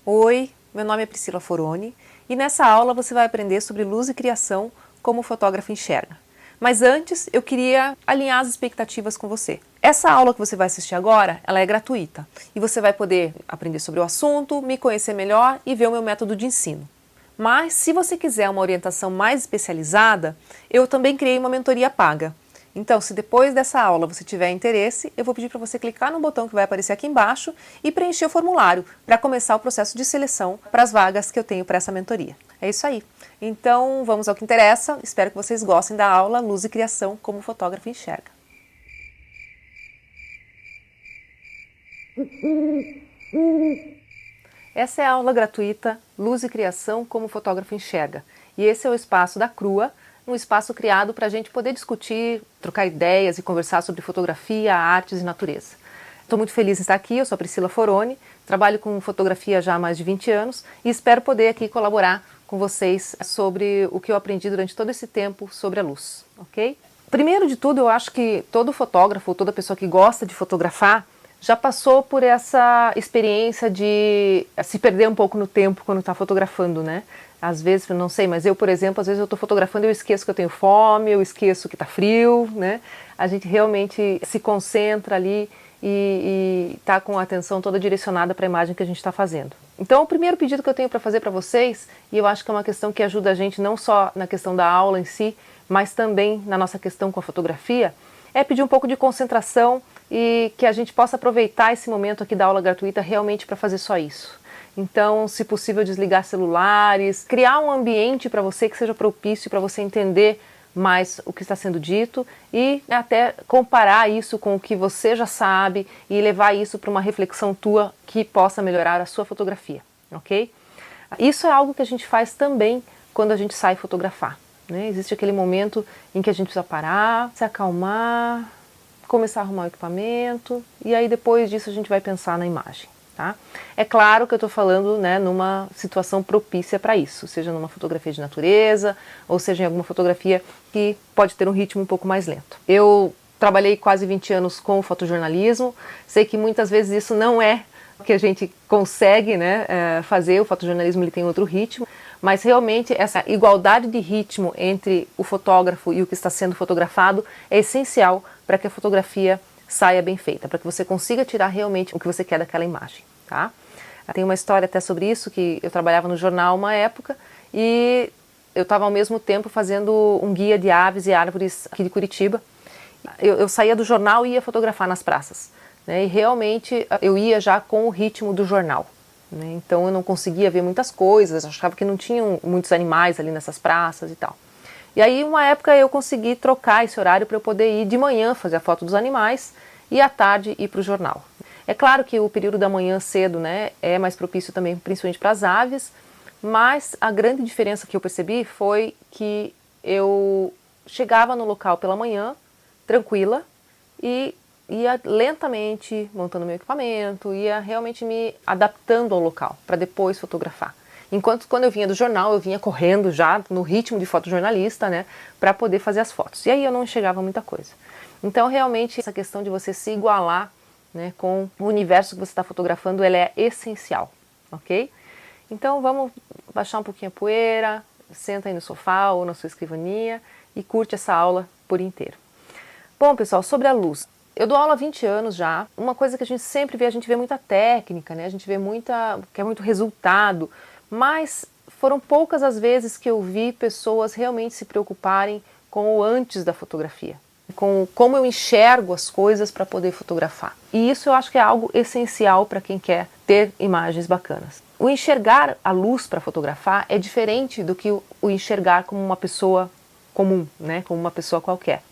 Oi, meu nome é Priscila Foroni e nessa aula você vai aprender sobre luz e criação como o fotógrafo enxerga. Mas antes eu queria alinhar as expectativas com você. Essa aula que você vai assistir agora, ela é gratuita e você vai poder aprender sobre o assunto, me conhecer melhor e ver o meu método de ensino. Mas se você quiser uma orientação mais especializada, eu também criei uma mentoria paga. Então, se depois dessa aula você tiver interesse, eu vou pedir para você clicar no botão que vai aparecer aqui embaixo e preencher o formulário para começar o processo de seleção para as vagas que eu tenho para essa mentoria. É isso aí. Então, vamos ao que interessa. Espero que vocês gostem da aula Luz e Criação como o fotógrafo enxerga. Essa é a aula gratuita Luz e Criação como o fotógrafo enxerga. E esse é o espaço da Crua, um espaço criado para a gente poder discutir, trocar ideias e conversar sobre fotografia, artes e natureza. Estou muito feliz em estar aqui, eu sou a Priscila Foroni, trabalho com fotografia já há mais de 20 anos e espero poder aqui colaborar com vocês sobre o que eu aprendi durante todo esse tempo sobre a luz, ok? Primeiro de tudo, eu acho que todo fotógrafo, toda pessoa que gosta de fotografar, já passou por essa experiência de se perder um pouco no tempo quando está fotografando, né? Às vezes, não sei, mas eu, por exemplo, às vezes eu estou fotografando e eu esqueço que eu tenho fome, eu esqueço que está frio, né? A gente realmente se concentra ali e está com a atenção toda direcionada para a imagem que a gente está fazendo. Então, o primeiro pedido que eu tenho para fazer para vocês, e eu acho que é uma questão que ajuda a gente não só na questão da aula em si, mas também na nossa questão com a fotografia, é pedir um pouco de concentração e que a gente possa aproveitar esse momento aqui da aula gratuita realmente para fazer só isso. Então, se possível, desligar celulares, criar um ambiente para você que seja propício para você entender mais o que está sendo dito e até comparar isso com o que você já sabe e levar isso para uma reflexão tua que possa melhorar a sua fotografia, ok? Isso é algo que a gente faz também quando a gente sai fotografar, né? Existe aquele momento em que a gente precisa parar, se acalmar, começar a arrumar o equipamento e aí depois disso a gente vai pensar na imagem. Tá? É claro que eu estou falando, né, numa situação propícia para isso, seja numa fotografia de natureza, ou seja em alguma fotografia que pode ter um ritmo um pouco mais lento. Eu trabalhei quase 20 anos com o fotojornalismo, sei que muitas vezes isso não é o que a gente consegue, né, fazer, o fotojornalismo ele tem outro ritmo, mas realmente essa igualdade de ritmo entre o fotógrafo e o que está sendo fotografado é essencial para que a fotografia saia bem feita, para que você consiga tirar realmente o que você quer daquela imagem, tá? Tem uma história até sobre isso, que eu trabalhava no jornal uma época e eu estava ao mesmo tempo fazendo um guia de aves e árvores aqui de Curitiba. Eu saía do jornal e ia fotografar nas praças, né? E realmente eu ia já com o ritmo do jornal, né? Então eu não conseguia ver muitas coisas, achava que não tinham muitos animais ali nessas praças e tal. E aí, uma época, eu consegui trocar esse horário para eu poder ir de manhã fazer a foto dos animais e à tarde ir para o jornal. É claro que o período da manhã cedo, né, é mais propício também, principalmente para as aves, mas a grande diferença que eu percebi foi que eu chegava no local pela manhã, tranquila, e ia lentamente montando meu equipamento, ia realmente me adaptando ao local para depois fotografar. Enquanto quando eu vinha do jornal, eu vinha correndo já no ritmo de fotojornalista, né, para poder fazer as fotos. E aí eu não enxergava muita coisa. Então, realmente, essa questão de você se igualar, né, com o universo que você está fotografando, ela é essencial, ok? Então, vamos baixar um pouquinho a poeira, senta aí no sofá ou na sua escrivaninha e curte essa aula por inteiro. Bom, pessoal, sobre a luz. Eu dou aula há 20 anos já. Uma coisa que a gente sempre vê, a gente vê muita técnica, né? A gente vê quer muito resultado, mas foram poucas as vezes que eu vi pessoas realmente se preocuparem com o antes da fotografia, com como eu enxergo as coisas para poder fotografar. E isso eu acho que é algo essencial para quem quer ter imagens bacanas. O enxergar a luz para fotografar é diferente do que o enxergar como uma pessoa comum, né? Como uma pessoa qualquer.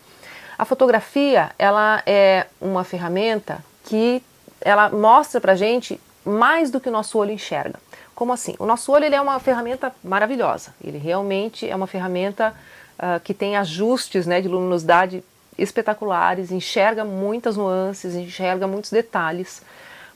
A fotografia, ela é uma ferramenta que ela mostra pra gente mais do que o nosso olho enxerga. Como assim? O nosso olho ele é uma ferramenta maravilhosa. Ele realmente é uma ferramenta que tem ajustes, né, de luminosidade espetaculares, enxerga muitas nuances, enxerga muitos detalhes.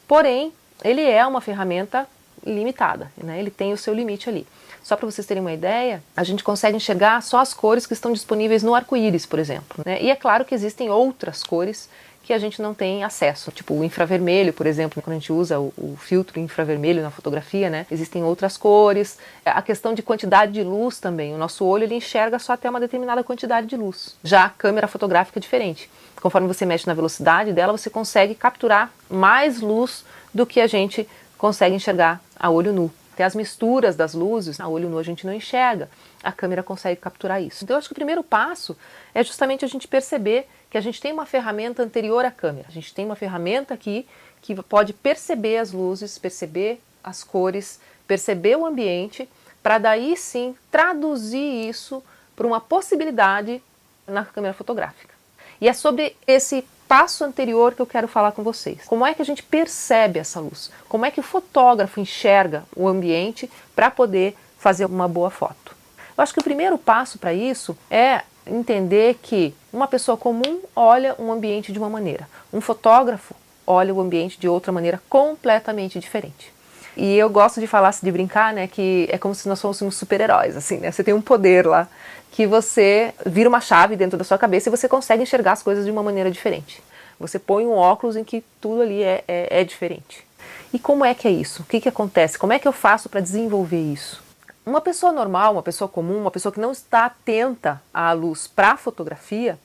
Porém, ele é uma ferramenta limitada, né? Ele tem o seu limite ali. Só para vocês terem uma ideia, a gente consegue enxergar só as cores que estão disponíveis no arco-íris, por exemplo, né? E é claro que existem outras cores que a gente não tem acesso. Tipo o infravermelho, por exemplo, quando a gente usa o filtro infravermelho na fotografia, né? Existem outras cores. A questão de quantidade de luz também. O nosso olho ele enxerga só até uma determinada quantidade de luz. Já a câmera fotográfica é diferente. Conforme você mexe na velocidade dela, você consegue capturar mais luz do que a gente consegue enxergar a olho nu. Até as misturas das luzes, a olho nu a gente não enxerga, a câmera consegue capturar isso. Então eu acho que o primeiro passo é justamente a gente perceber que a gente tem uma ferramenta anterior à câmera. A gente tem uma ferramenta aqui que pode perceber as luzes, perceber as cores, perceber o ambiente, para daí sim traduzir isso para uma possibilidade na câmera fotográfica. E é sobre esse passo anterior que eu quero falar com vocês. Como é que a gente percebe essa luz? Como é que o fotógrafo enxerga o ambiente para poder fazer uma boa foto? Eu acho que o primeiro passo para isso é entender que uma pessoa comum olha um ambiente de uma maneira. Um fotógrafo olha o ambiente de outra maneira completamente diferente. E eu gosto de falar, de brincar, né, que é como se nós fôssemos super-heróis, assim, né? Você tem um poder lá que você vira uma chave dentro da sua cabeça e você consegue enxergar as coisas de uma maneira diferente. Você põe um óculos em que tudo ali é diferente. E como é que é isso? O que que acontece? Como é que eu faço para desenvolver isso? Uma pessoa normal, uma pessoa comum, uma pessoa que não está atenta à luz para a fotografia,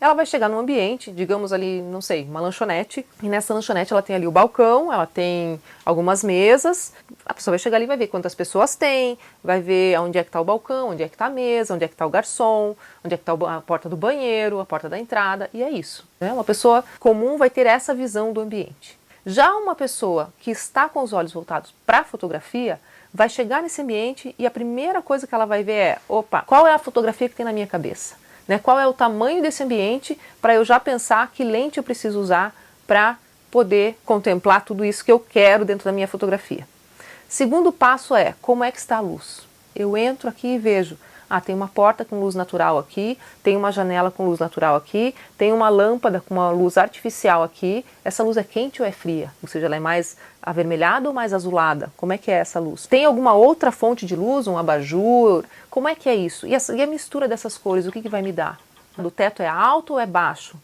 ela vai chegar num ambiente, digamos ali, não sei, uma lanchonete, e nessa lanchonete ela tem ali o balcão, ela tem algumas mesas, a pessoa vai chegar ali e vai ver quantas pessoas tem, vai ver onde é que está o balcão, onde é que está a mesa, onde é que está o garçom, onde é que está a porta do banheiro, a porta da entrada, e é isso. Né? Uma pessoa comum vai ter essa visão do ambiente. Já uma pessoa que está com os olhos voltados para a fotografia, vai chegar nesse ambiente e a primeira coisa que ela vai ver é, opa, qual é a fotografia que tem na minha cabeça? Né? Qual é o tamanho desse ambiente para eu já pensar que lente eu preciso usar para poder contemplar tudo isso que eu quero dentro da minha fotografia. Segundo passo é, como é que está a luz? Eu entro aqui e vejo, tem uma porta com luz natural aqui, tem uma janela com luz natural aqui, tem uma lâmpada com uma luz artificial aqui, essa luz é quente ou é fria? Ou seja, ela é mais avermelhada ou mais azulada? Como é que é essa luz? Tem alguma outra fonte de luz, um abajur? Como é que é isso? E a mistura dessas cores, o que vai me dar? O teto é alto ou é baixo?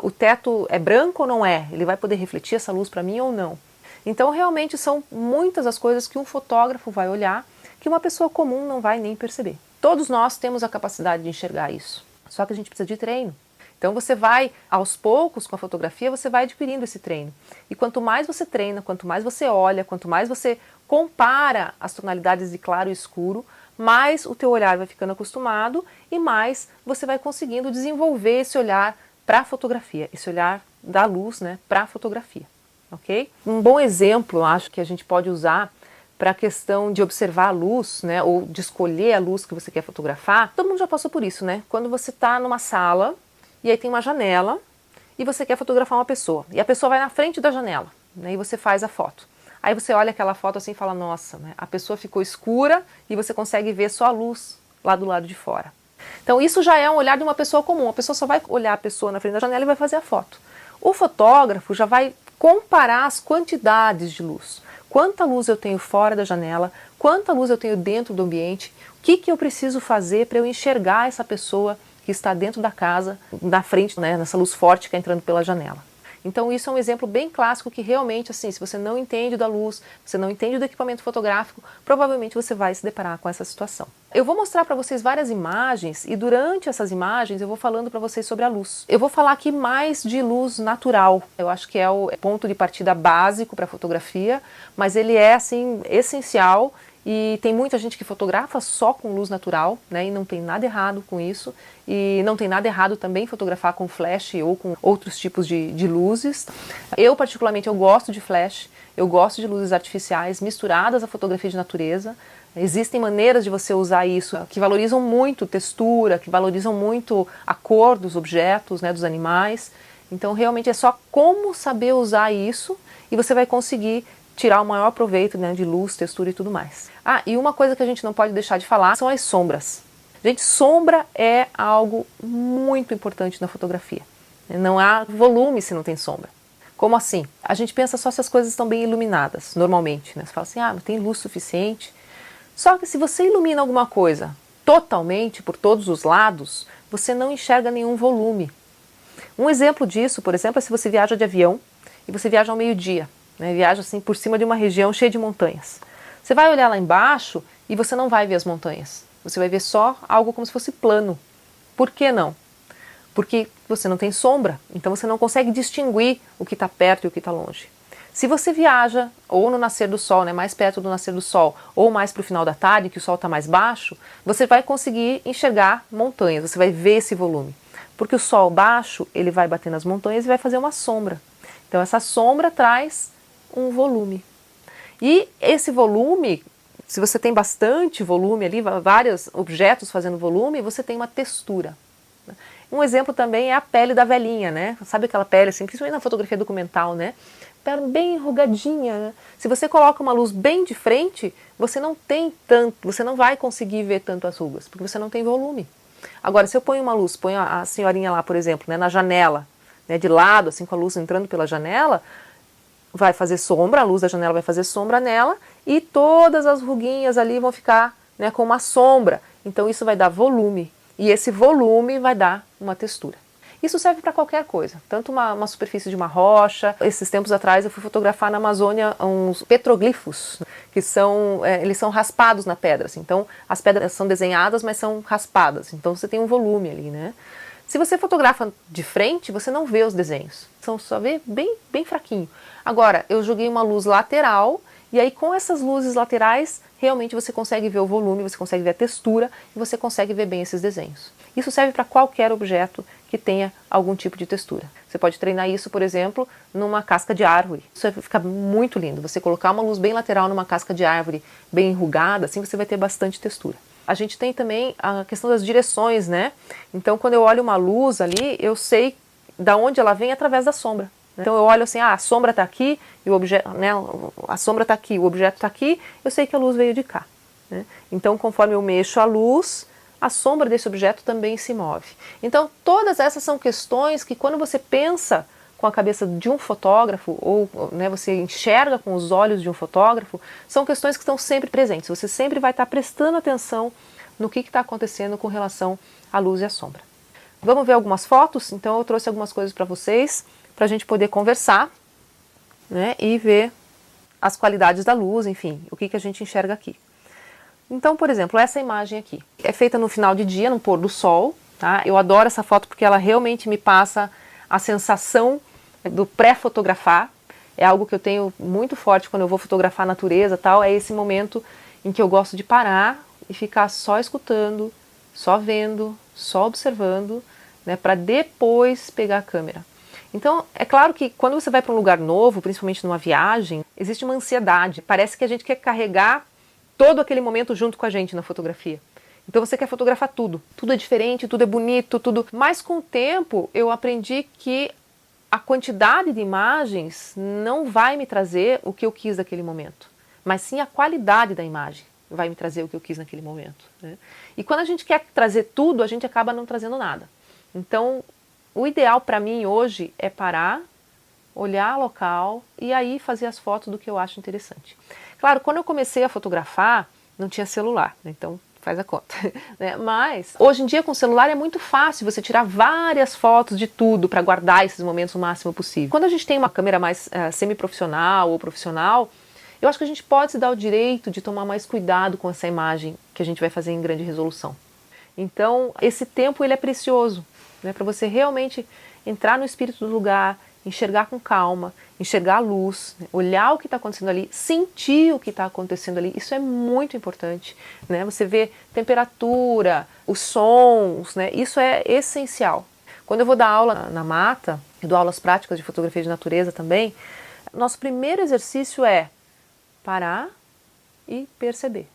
O teto é branco ou não é? Ele vai poder refletir essa luz para mim ou não? Então realmente são muitas as coisas que um fotógrafo vai olhar que uma pessoa comum não vai nem perceber. Todos nós temos a capacidade de enxergar isso, só que a gente precisa de treino. Então você vai, aos poucos, com a fotografia, você vai adquirindo esse treino. E quanto mais você treina, quanto mais você olha, quanto mais você compara as tonalidades de claro e escuro, mais o teu olhar vai ficando acostumado e mais você vai conseguindo desenvolver esse olhar para a fotografia, esse olhar da luz, né, para a fotografia. Ok? Um bom exemplo, eu acho que a gente pode usar para a questão de observar a luz, né, ou de escolher a luz que você quer fotografar. Todo mundo já passou por isso, né? Quando você está numa sala e aí tem uma janela e você quer fotografar uma pessoa e a pessoa vai na frente da janela, né, e você faz a foto. Aí você olha aquela foto assim e fala, nossa, né, a pessoa ficou escura e você consegue ver só a luz lá do lado de fora. Então isso já é um olhar de uma pessoa comum. A pessoa só vai olhar a pessoa na frente da janela e vai fazer a foto. O fotógrafo já vai comparar as quantidades de luz. Quanta luz eu tenho fora da janela, quanta luz eu tenho dentro do ambiente, o que eu preciso fazer para eu enxergar essa pessoa que está dentro da casa, na frente, né, nessa luz forte que é entrando pela janela. Então isso é um exemplo bem clássico que realmente, assim, se você não entende da luz, você não entende do equipamento fotográfico, provavelmente você vai se deparar com essa situação. Eu vou mostrar para vocês várias imagens e durante essas imagens eu vou falando para vocês sobre a luz. Eu vou falar aqui mais de luz natural. Eu acho que é o ponto de partida básico para a fotografia, mas ele é, assim, essencial. E tem muita gente que fotografa só com luz natural, né, e não tem nada errado com isso. E não tem nada errado também fotografar com flash ou com outros tipos de luzes. Eu particularmente eu gosto de flash, eu gosto de luzes artificiais misturadas à fotografia de natureza. Existem maneiras de você usar isso que valorizam muito textura, que valorizam muito a cor dos objetos, né, dos animais. Então realmente é só como saber usar isso e você vai conseguir tirar o maior proveito, né, de luz, textura e tudo mais. E uma coisa que a gente não pode deixar de falar são as sombras. Gente, sombra é algo muito importante na fotografia. Não há volume se não tem sombra. Como assim? A gente pensa só se as coisas estão bem iluminadas, normalmente. Né? Você fala assim, tem luz suficiente. Só que se você ilumina alguma coisa totalmente, por todos os lados, você não enxerga nenhum volume. Um exemplo disso, por exemplo, é se você viaja de avião e você viaja ao meio-dia, né? Viaja assim por cima de uma região cheia de montanhas. Você vai olhar lá embaixo e você não vai ver as montanhas. Você vai ver só algo como se fosse plano. Por que não? Porque você não tem sombra, então você não consegue distinguir o que está perto e o que está longe. Se você viaja ou no nascer do sol, né, mais perto do nascer do sol, ou mais para o final da tarde, que o sol está mais baixo, você vai conseguir enxergar montanhas, você vai ver esse volume. Porque o sol baixo, ele vai bater nas montanhas e vai fazer uma sombra. Então essa sombra traz um volume. E esse volume, se você tem bastante volume ali, vários objetos fazendo volume, você tem uma textura. Um exemplo também é a pele da velhinha, né? Sabe aquela pele, assim, principalmente na fotografia documental, né? Pele bem enrugadinha, né? Se você coloca uma luz bem de frente, você não tem tanto, você não vai conseguir ver tanto as rugas, porque você não tem volume. Agora, se eu ponho uma luz, ponho a senhorinha lá, por exemplo, né, na janela, né, de lado, assim, com a luz entrando pela janela, vai fazer sombra, a luz da janela vai fazer sombra nela, e todas as ruguinhas ali vão ficar, né, com uma sombra. Então isso vai dar volume, e esse volume vai dar uma textura. Isso serve para qualquer coisa, tanto uma superfície de uma rocha. Esses tempos atrás eu fui fotografar na Amazônia uns petroglifos, que eles são raspados na pedra. Assim. Então as pedras são desenhadas, mas são raspadas. Então você tem um volume ali, né? Se você fotografa de frente, você não vê os desenhos. Você só vê bem, bem fraquinho. Agora, eu joguei uma luz lateral, e aí com essas luzes laterais, realmente você consegue ver o volume, você consegue ver a textura, e você consegue ver bem esses desenhos. Isso serve para qualquer objeto que tenha algum tipo de textura. Você pode treinar isso, por exemplo, numa casca de árvore. Isso vai ficar muito lindo. Você colocar uma luz bem lateral numa casca de árvore bem enrugada, assim você vai ter bastante textura. A gente tem também a questão das direções, né? Então, quando eu olho uma luz ali, eu sei da onde ela vem através da sombra. Então, eu olho assim, a sombra está aqui, e o objeto, né, a sombra está aqui, o objeto está aqui, eu sei que a luz veio de cá. Né? Então, conforme eu mexo a luz, a sombra desse objeto também se move. Então, todas essas são questões que, quando você pensa com a cabeça de um fotógrafo, ou né, você enxerga com os olhos de um fotógrafo, são questões que estão sempre presentes. Você sempre vai estar prestando atenção no que está acontecendo com relação à luz e à sombra. Vamos ver algumas fotos? Então eu trouxe algumas coisas para vocês, para a gente poder conversar, né, e ver as qualidades da luz, enfim, o que a gente enxerga aqui. Então, por exemplo, essa imagem aqui é feita no final de dia, no pôr do sol. Tá? Eu adoro essa foto porque ela realmente me passa a sensação do pré-fotografar. É algo que eu tenho muito forte quando eu vou fotografar a natureza, tal. É esse momento em que eu gosto de parar e ficar só escutando, só vendo, só observando, né, para depois pegar a câmera. Então, é claro que quando você vai para um lugar novo, principalmente numa viagem, existe uma ansiedade. Parece que a gente quer carregar todo aquele momento junto com a gente na fotografia. Então você quer fotografar tudo. Tudo é diferente, tudo é bonito, tudo. Mas com o tempo eu aprendi que a quantidade de imagens não vai me trazer o que eu quis naquele momento, mas sim a qualidade da imagem vai me trazer o que eu quis naquele momento. Né? E quando a gente quer trazer tudo, a gente acaba não trazendo nada. Então, o ideal para mim hoje é parar, olhar local e aí fazer as fotos do que eu acho interessante. Claro, quando eu comecei a fotografar, não tinha celular, né? Então faz a conta. Né? Mas hoje em dia com o celular é muito fácil você tirar várias fotos de tudo para guardar esses momentos o máximo possível. Quando a gente tem uma câmera mais semi-profissional ou profissional, eu acho que a gente pode se dar o direito de tomar mais cuidado com essa imagem que a gente vai fazer em grande resolução. Então esse tempo ele é precioso, né? Para você realmente entrar no espírito do lugar, enxergar com calma, enxergar a luz, né? Olhar o que está acontecendo ali, sentir o que está acontecendo ali, isso é muito importante, né? Você vê temperatura, os sons, né? Isso é essencial. Quando eu vou dar aula na mata, eu dou aulas práticas de fotografia de natureza também, nosso primeiro exercício é parar e perceber.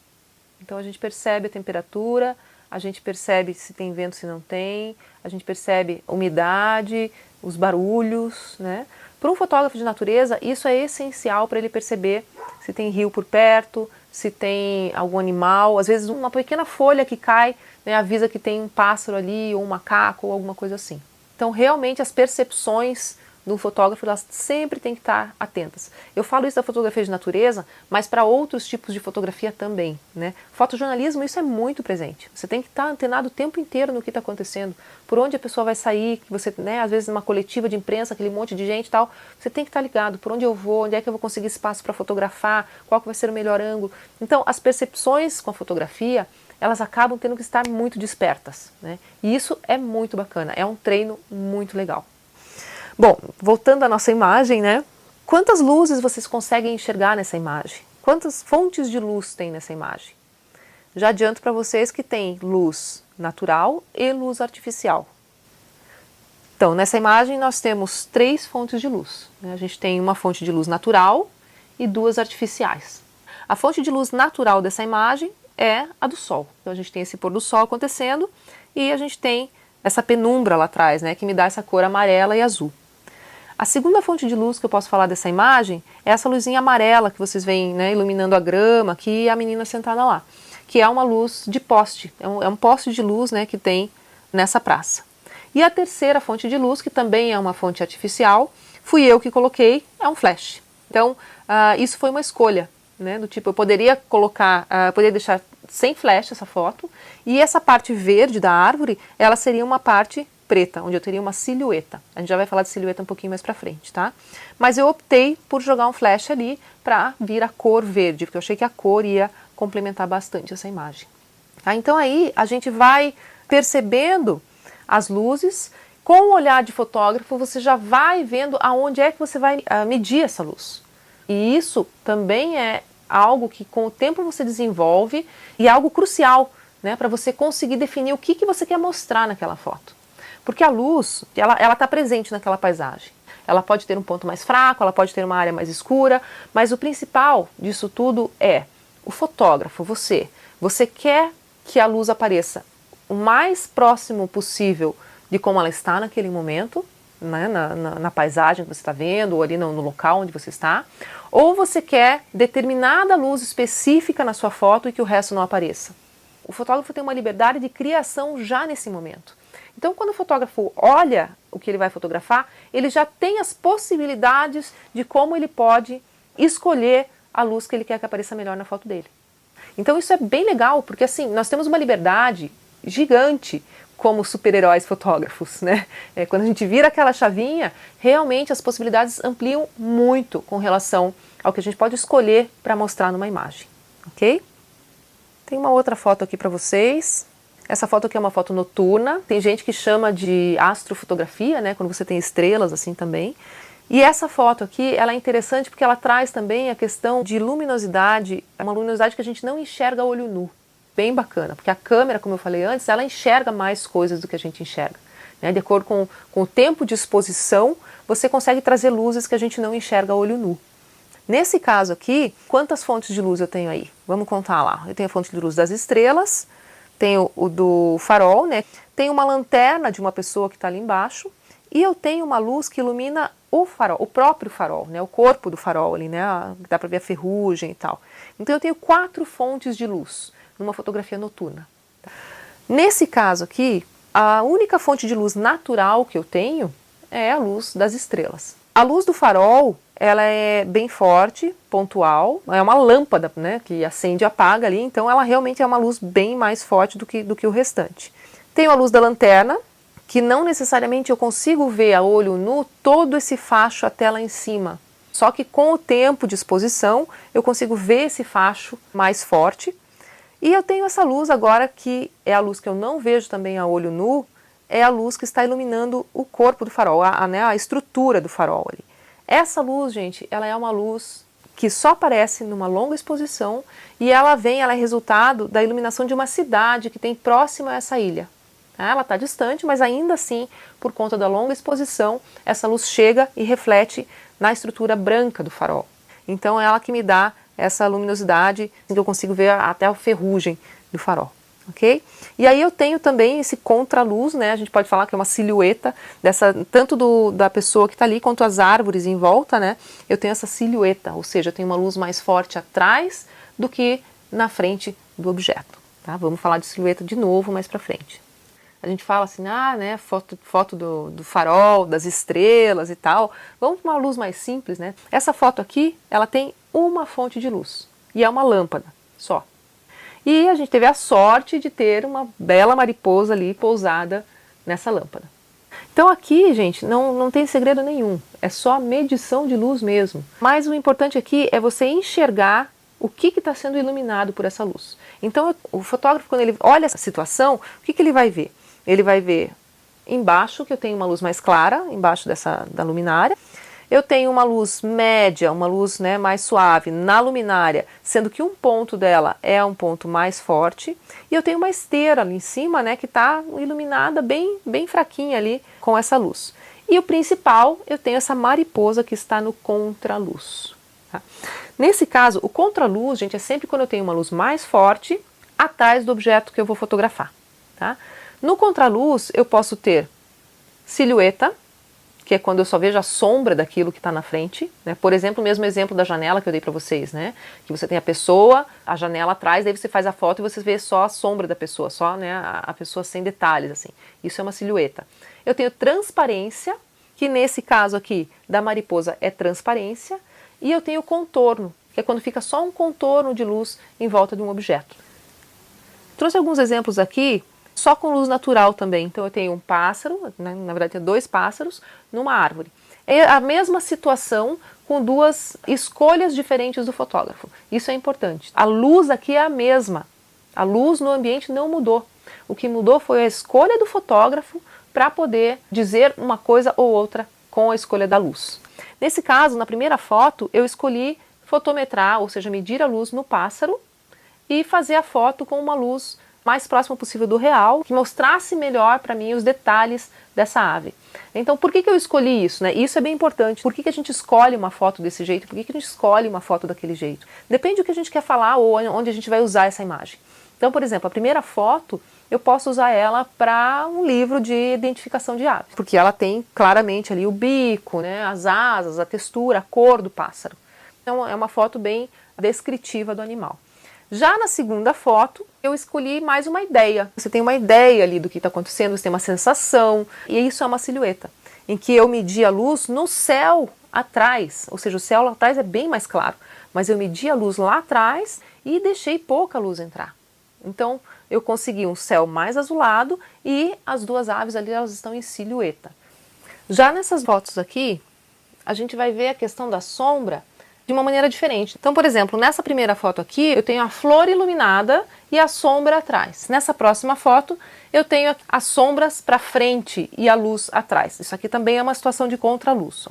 Então a gente percebe a temperatura, a gente percebe se tem vento, se não tem, a gente percebe a umidade, os barulhos, né? Para um fotógrafo de natureza, isso é essencial para ele perceber se tem rio por perto, se tem algum animal. Às vezes uma pequena folha que cai, né, avisa que tem um pássaro ali, ou um macaco, ou alguma coisa assim. Então realmente as percepções de um fotógrafo, elas sempre têm que estar atentas. Eu falo isso da fotografia de natureza, mas para outros tipos de fotografia também, né? Fotojornalismo, isso é muito presente. Você tem que estar antenado o tempo inteiro no que está acontecendo, por onde a pessoa vai sair, que você, né, às vezes numa coletiva de imprensa, aquele monte de gente e tal, você tem que estar ligado, por onde eu vou, onde é que eu vou conseguir espaço para fotografar, qual que vai ser o melhor ângulo. Então, as percepções com a fotografia, elas acabam tendo que estar muito despertas, né? E isso é muito bacana, é um treino muito legal. Bom, voltando à nossa imagem, né? Quantas luzes vocês conseguem enxergar nessa imagem? Quantas fontes de luz tem nessa imagem? Já adianto para vocês que tem luz natural e luz artificial. Então, nessa imagem nós temos 3 fontes de luz, né? A gente tem uma fonte de luz natural e 2 artificiais. A fonte de luz natural dessa imagem é a do sol. Então a gente tem esse pôr do sol acontecendo e a gente tem essa penumbra lá atrás, né, que me dá essa cor amarela e azul. A segunda fonte de luz que eu posso falar dessa imagem é essa luzinha amarela que vocês veem, né, iluminando a grama aqui e a menina sentada lá, que é uma luz de poste, é um poste de luz, né, que tem nessa praça. E a terceira fonte de luz, que também é uma fonte artificial, fui eu que coloquei, é um flash. Então isso foi uma escolha, né, do tipo, eu poderia colocar, poderia deixar sem flash essa foto, e essa parte verde da árvore, ela seria uma parte preta, onde eu teria uma silhueta. A gente já vai falar de silhueta um pouquinho mais pra frente, tá? Mas eu optei por jogar um flash ali para vir a cor verde, porque eu achei que a cor ia complementar bastante essa imagem. Tá? Então aí a gente vai percebendo as luzes, com o olhar de fotógrafo você já vai vendo aonde é que você vai medir essa luz. E isso também é algo que com o tempo você desenvolve e é algo crucial, né, para você conseguir definir o que você quer mostrar naquela foto. Porque a luz, ela está presente naquela paisagem. Ela pode ter um ponto mais fraco, ela pode ter uma área mais escura, mas o principal disso tudo é o fotógrafo, você quer que a luz apareça o mais próximo possível de como ela está naquele momento, né, na paisagem que você está vendo, ou ali no local onde você está, ou você quer determinada luz específica na sua foto e que o resto não apareça. O fotógrafo tem uma liberdade de criação já nesse momento. Então, quando o fotógrafo olha o que ele vai fotografar, ele já tem as possibilidades de como ele pode escolher a luz que ele quer que apareça melhor na foto dele. Então isso é bem legal, porque assim, nós temos uma liberdade gigante como super-heróis fotógrafos, né? Quando a gente vira aquela chavinha, realmente as possibilidades ampliam muito com relação ao que a gente pode escolher para mostrar numa imagem, ok? Tem uma outra foto aqui para vocês. Essa foto aqui é uma foto noturna, tem gente que chama de astrofotografia, né? Quando você tem estrelas assim também. E essa foto aqui, ela é interessante porque ela traz também a questão de luminosidade, uma luminosidade que a gente não enxerga a olho nu. Bem bacana, porque a câmera, como eu falei antes, ela enxerga mais coisas do que a gente enxerga, né? De acordo com o tempo de exposição, você consegue trazer luzes que a gente não enxerga a olho nu. Nesse caso aqui, quantas fontes de luz eu tenho aí? Vamos contar lá. Eu tenho a fonte de luz das estrelas, tenho o do farol, né? Tenho uma lanterna de uma pessoa que está ali embaixo, e eu tenho uma luz que ilumina o farol, o próprio farol, né? O corpo do farol ali, né? Dá para ver a ferrugem e tal. Então eu tenho 4 fontes de luz numa fotografia noturna. Nesse caso aqui, a única fonte de luz natural que eu tenho é a luz das estrelas. A luz do farol, ela é bem forte, pontual, é uma lâmpada, né, que acende e apaga ali, então ela realmente é uma luz bem mais forte do que o restante. Tenho a luz da lanterna, que não necessariamente eu consigo ver a olho nu todo esse facho até lá em cima. Só que com o tempo de exposição, eu consigo ver esse facho mais forte. E eu tenho essa luz agora, que é a luz que eu não vejo também a olho nu, é a luz que está iluminando o corpo do farol, a estrutura do farol ali. Essa luz, gente, ela é uma luz que só aparece numa longa exposição e ela é resultado da iluminação de uma cidade que tem próxima a essa ilha. Ela está distante, mas ainda assim, por conta da longa exposição, essa luz chega e reflete na estrutura branca do farol. Então é ela que me dá essa luminosidade, que eu consigo ver até a ferrugem do farol, ok? E aí eu tenho também esse contraluz, né? A gente pode falar que é uma silhueta, tanto da pessoa que está ali, quanto as árvores em volta, né? Eu tenho essa silhueta, ou seja, eu tenho uma luz mais forte atrás do que na frente do objeto, tá? Vamos falar de silhueta de novo mais para frente. A gente fala assim, né, foto do farol, das estrelas e tal. Vamos para uma luz mais simples, né? Essa foto aqui, ela tem uma fonte de luz e é uma lâmpada só. E a gente teve a sorte de ter uma bela mariposa ali pousada nessa lâmpada. Então aqui, gente, não tem segredo nenhum, é só medição de luz mesmo. Mas o importante aqui é você enxergar o que está sendo iluminado por essa luz. Então o fotógrafo, quando ele olha essa situação, o que ele vai ver? Ele vai ver embaixo, que eu tenho uma luz mais clara, embaixo da luminária. Eu tenho uma luz média, uma luz, né, mais suave na luminária, sendo que um ponto dela é um ponto mais forte. E eu tenho uma esteira ali em cima, né, que está iluminada bem fraquinha ali com essa luz. E o principal, eu tenho essa mariposa que está no contraluz. Tá? Nesse caso, o contraluz, gente, é sempre quando eu tenho uma luz mais forte atrás do objeto que eu vou fotografar. Tá? No contraluz, eu posso ter silhueta, que é quando eu só vejo a sombra daquilo que está na frente, né? Por exemplo, o mesmo exemplo da janela que eu dei para vocês, né? Que você tem a pessoa, a janela atrás, daí você faz a foto e você vê só a sombra da pessoa, só, né, a pessoa sem detalhes, assim. Isso é uma silhueta. Eu tenho transparência, que nesse caso aqui da mariposa é transparência, e eu tenho contorno, que é quando fica só um contorno de luz em volta de um objeto. Trouxe alguns exemplos aqui, só com luz natural também. Então eu tenho um pássaro, né, na verdade tem 2 pássaros, numa árvore. É a mesma situação com 2 escolhas diferentes do fotógrafo. Isso é importante. A luz aqui é a mesma. A luz no ambiente não mudou. O que mudou foi a escolha do fotógrafo para poder dizer uma coisa ou outra com a escolha da luz. Nesse caso, na primeira foto, eu escolhi fotometrar, ou seja, medir a luz no pássaro e fazer a foto com uma luz mais próxima possível do real, que mostrasse melhor para mim os detalhes dessa ave. Então, por que eu escolhi isso, né? Isso é bem importante. Por que a gente escolhe uma foto desse jeito? Por que a gente escolhe uma foto daquele jeito? Depende do que a gente quer falar ou onde a gente vai usar essa imagem. Então, por exemplo, a primeira foto, eu posso usar ela para um livro de identificação de aves, porque ela tem claramente ali o bico, né, as asas, a textura, a cor do pássaro. Então, é uma foto bem descritiva do animal. Já na segunda foto, eu escolhi mais uma ideia. Você tem uma ideia ali do que está acontecendo, você tem uma sensação, e isso é uma silhueta, em que eu medi a luz no céu atrás, ou seja, o céu lá atrás é bem mais claro, mas eu medi a luz lá atrás e deixei pouca luz entrar. Então, eu consegui um céu mais azulado e as 2 aves ali, elas estão em silhueta. Já nessas fotos aqui, a gente vai ver a questão da sombra de uma maneira diferente. Então, por exemplo, nessa primeira foto aqui, eu tenho a flor iluminada e a sombra atrás. Nessa próxima foto, eu tenho as sombras para frente e a luz atrás. Isso aqui também é uma situação de contraluz.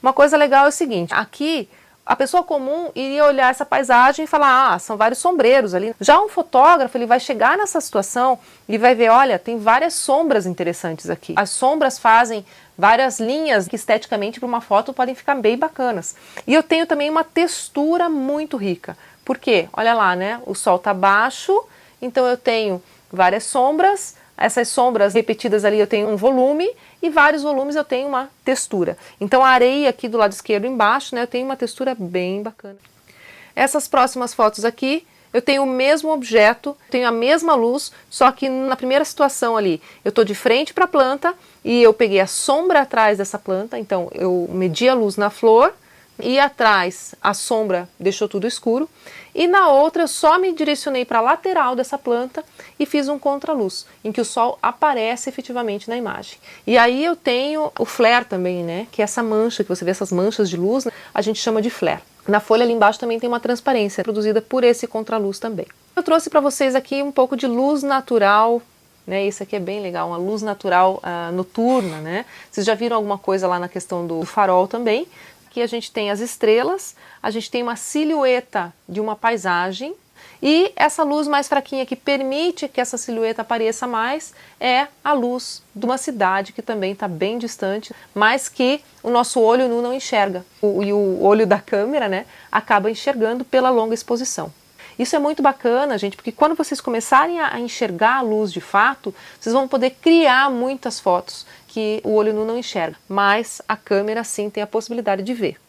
Uma coisa legal é o seguinte, aqui a pessoa comum iria olhar essa paisagem e falar, são vários sombreiros ali. Já um fotógrafo, ele vai chegar nessa situação e vai ver, olha, tem várias sombras interessantes aqui. As sombras fazem várias linhas que esteticamente para uma foto podem ficar bem bacanas. E eu tenho também uma textura muito rica. Por quê? Olha lá, né? O sol está baixo, então eu tenho várias sombras. Essas sombras repetidas ali eu tenho um volume e vários volumes eu tenho uma textura. Então a areia aqui do lado esquerdo embaixo, né, eu tenho uma textura bem bacana. Essas próximas fotos aqui, eu tenho o mesmo objeto, tenho a mesma luz, só que na primeira situação ali, eu estou de frente para a planta e eu peguei a sombra atrás dessa planta, então eu medi a luz na flor e atrás a sombra deixou tudo escuro. E na outra eu só me direcionei para a lateral dessa planta e fiz um contraluz, em que o sol aparece efetivamente na imagem. E aí eu tenho o flare também, né? Que é essa mancha, que você vê essas manchas de luz, né? A gente chama de flare. Na folha ali embaixo também tem uma transparência, produzida por esse contraluz também. Eu trouxe para vocês aqui um pouco de luz natural, né? Isso aqui é bem legal, uma luz natural noturna, né? Vocês já viram alguma coisa lá na questão do farol também? Aqui a gente tem as estrelas, a gente tem uma silhueta de uma paisagem e essa luz mais fraquinha que permite que essa silhueta apareça mais é a luz de uma cidade que também está bem distante, mas que o nosso olho nu não enxerga. E o olho da câmera, né, acaba enxergando pela longa exposição. Isso é muito bacana, gente, porque quando vocês começarem a enxergar a luz de fato, vocês vão poder criar muitas fotos que o olho nu não enxerga, mas a câmera sim tem a possibilidade de ver.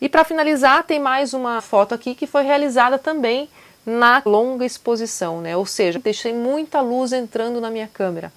E para finalizar, tem mais uma foto aqui que foi realizada também na longa exposição, né? Ou seja, deixei muita luz entrando na minha câmera.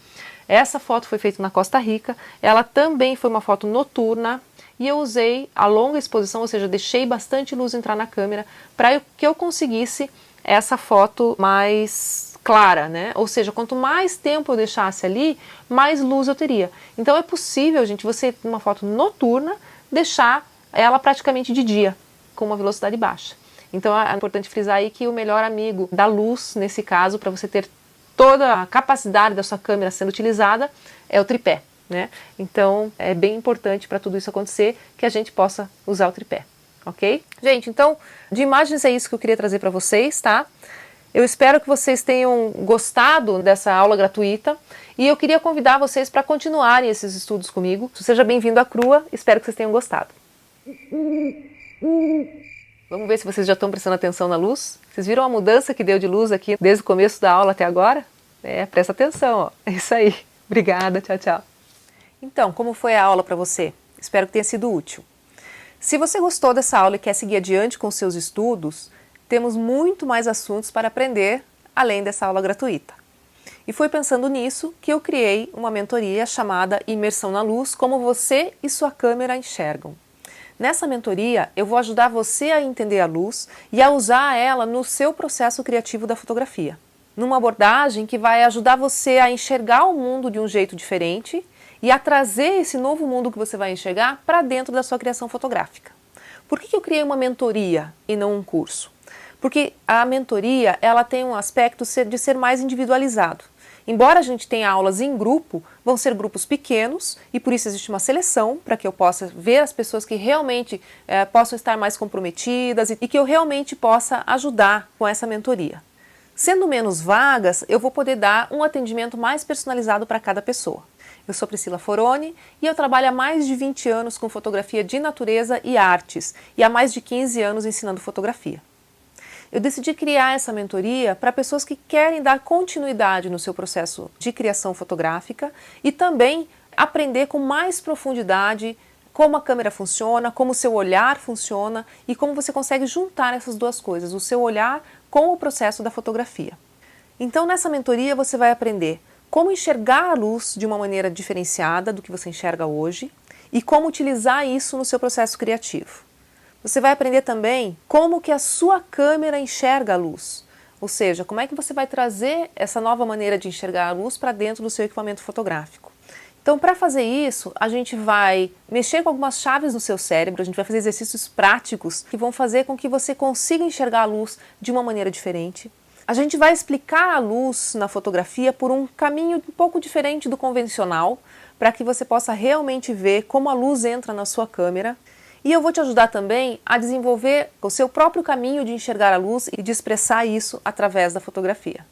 Essa foto foi feita na Costa Rica, ela também foi uma foto noturna e eu usei a longa exposição, ou seja, deixei bastante luz entrar na câmera para que eu conseguisse essa foto mais clara, né? Ou seja, quanto mais tempo eu deixasse ali, mais luz eu teria. Então é possível, gente, você numa foto noturna deixar ela praticamente de dia, com uma velocidade baixa. Então é importante frisar aí que o melhor amigo da luz, nesse caso, para você ter toda a capacidade da sua câmera sendo utilizada, é o tripé, né? Então é bem importante para tudo isso acontecer que a gente possa usar o tripé, ok? Gente, então de imagens é isso que eu queria trazer para vocês, tá? Eu espero que vocês tenham gostado dessa aula gratuita e eu queria convidar vocês para continuarem esses estudos comigo. Seja bem-vindo à Crua, espero que vocês tenham gostado. Vamos ver se vocês já estão prestando atenção na luz. Vocês viram a mudança que deu de luz aqui desde o começo da aula até agora? Presta atenção, ó. É isso aí. Obrigada, tchau, tchau. Então, como foi a aula para você? Espero que tenha sido útil. Se você gostou dessa aula e quer seguir adiante com seus estudos, temos muito mais assuntos para aprender além dessa aula gratuita. E foi pensando nisso que eu criei uma mentoria chamada Imersão na Luz, como você e sua câmera enxergam. Nessa mentoria, eu vou ajudar você a entender a luz e a usar ela no seu processo criativo da fotografia. Numa abordagem que vai ajudar você a enxergar o mundo de um jeito diferente e a trazer esse novo mundo que você vai enxergar para dentro da sua criação fotográfica. Por que eu criei uma mentoria e não um curso? Porque a mentoria ela tem um aspecto de ser mais individualizado. Embora a gente tenha aulas em grupo, vão ser grupos pequenos e por isso existe uma seleção para que eu possa ver as pessoas que realmente possam estar mais comprometidas e que eu realmente possa ajudar com essa mentoria. Sendo menos vagas, eu vou poder dar um atendimento mais personalizado para cada pessoa. Eu sou Priscila Foroni e eu trabalho há mais de 20 anos com fotografia de natureza e artes e há mais de 15 anos ensinando fotografia. Eu decidi criar essa mentoria para pessoas que querem dar continuidade no seu processo de criação fotográfica e também aprender com mais profundidade como a câmera funciona, como o seu olhar funciona e como você consegue juntar essas duas coisas, o seu olhar com o processo da fotografia. Então nessa mentoria você vai aprender como enxergar a luz de uma maneira diferenciada do que você enxerga hoje e como utilizar isso no seu processo criativo. Você vai aprender também como que a sua câmera enxerga a luz, ou seja, como é que você vai trazer essa nova maneira de enxergar a luz para dentro do seu equipamento fotográfico. Então, para fazer isso, a gente vai mexer com algumas chaves no seu cérebro, a gente vai fazer exercícios práticos que vão fazer com que você consiga enxergar a luz de uma maneira diferente. A gente vai explicar a luz na fotografia por um caminho um pouco diferente do convencional, para que você possa realmente ver como a luz entra na sua câmera. E eu vou te ajudar também a desenvolver o seu próprio caminho de enxergar a luz e de expressar isso através da fotografia.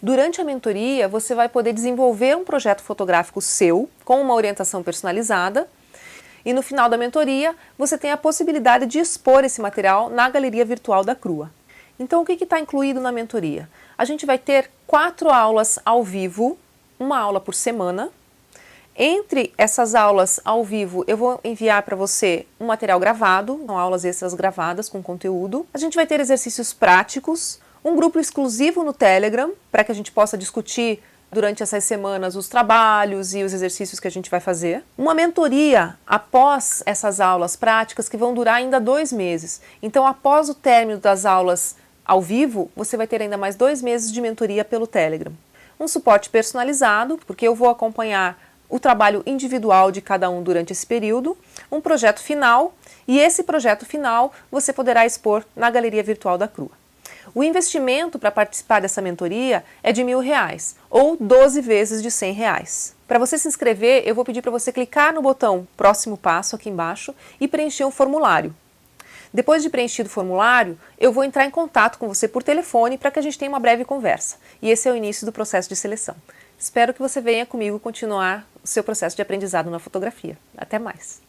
Durante a mentoria, você vai poder desenvolver um projeto fotográfico seu, com uma orientação personalizada, e no final da mentoria, você tem a possibilidade de expor esse material na galeria virtual da Crua. Então, o que está incluído na mentoria? A gente vai ter 4 aulas ao vivo, uma aula por semana. Entre essas aulas ao vivo, eu vou enviar para você um material gravado, são aulas extras gravadas com conteúdo. A gente vai ter exercícios práticos, um grupo exclusivo no Telegram, para que a gente possa discutir durante essas semanas os trabalhos e os exercícios que a gente vai fazer. Uma mentoria após essas aulas práticas que vão durar ainda 2 meses. Então, após o término das aulas ao vivo, você vai ter ainda mais 2 meses de mentoria pelo Telegram. Um suporte personalizado, porque eu vou acompanhar o trabalho individual de cada um durante esse período, um projeto final, e esse projeto final você poderá expor na galeria virtual da Crua. O investimento para participar dessa mentoria é de R$1.000 ou 12 vezes de R$100. Para você se inscrever, eu vou pedir para você clicar no botão Próximo Passo aqui embaixo e preencher um formulário. Depois de preenchido o formulário, eu vou entrar em contato com você por telefone para que a gente tenha uma breve conversa. E esse é o início do processo de seleção. Espero que você venha comigo continuar o seu processo de aprendizado na fotografia. Até mais!